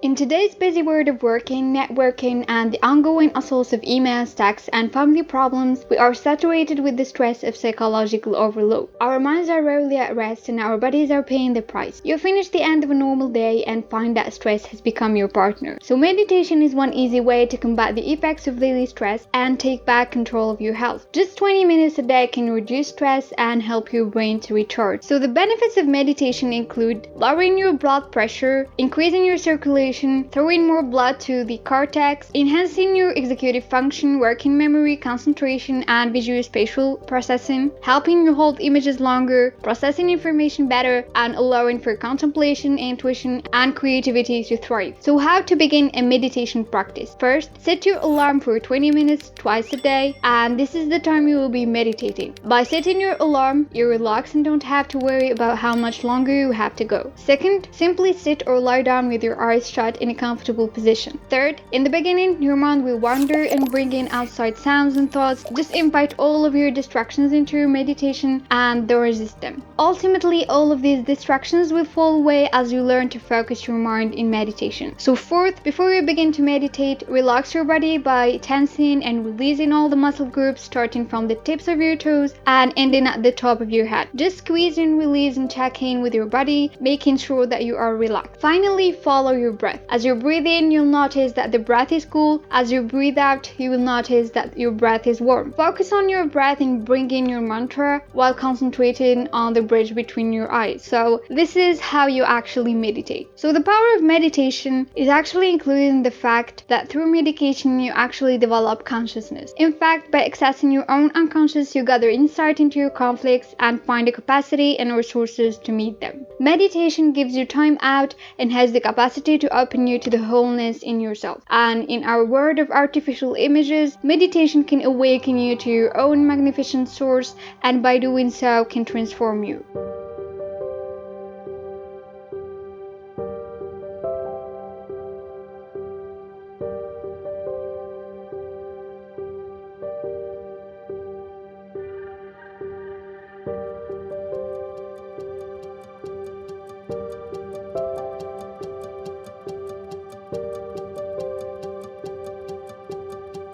In today's busy world of working, networking, and the ongoing assaults of emails, texts, and family problems, we are saturated with the stress of psychological overload. Our minds are rarely at rest and our bodies are paying the price. You finish the end of a normal day and find that stress has become your partner. So meditation is one easy way to combat the effects of daily stress and take back control of your health. Just 20 minutes a day can reduce stress and help your brain to recharge. So the benefits of meditation include lowering your blood pressure, increasing your circulation, throwing more blood to the cortex, enhancing your executive function, working memory, concentration, and visuospatial processing, helping you hold images longer, processing information better, and allowing for contemplation, intuition, and creativity to thrive. So how to begin a meditation practice? First, set your alarm for 20 minutes twice a day, and this is the time you will be meditating. By setting your alarm, you relax and don't have to worry about how much longer you have to go. Second, simply sit or lie down with your eyes shut in a comfortable position. Third, in the beginning, your mind will wander and bring in outside sounds and thoughts. Just invite all of your distractions into your meditation and don't resist them. Ultimately, all of these distractions will fall away as you learn to focus your mind in meditation. So fourth, before you begin to meditate, relax your body by tensing and releasing all the muscle groups, starting from the tips of your toes and ending at the top of your head. Just squeeze and release and check in with your body, making sure that you are relaxed. Finally, follow your breath. As you breathe in, you'll notice that the breath is cool. As you breathe out, you will notice that your breath is warm. Focus on your breath and bring in your mantra while concentrating on the bridge between your eyes. So this is how you actually meditate. So the power of meditation is actually included in the fact that through meditation you actually develop consciousness. In fact, by accessing your own unconscious, you gather insight into your conflicts and find the capacity and resources to meet them. Meditation gives you time out and has the capacity to open you to the wholeness in yourself. And in our world of artificial images, meditation can awaken you to your own magnificent source and by doing so can transform you.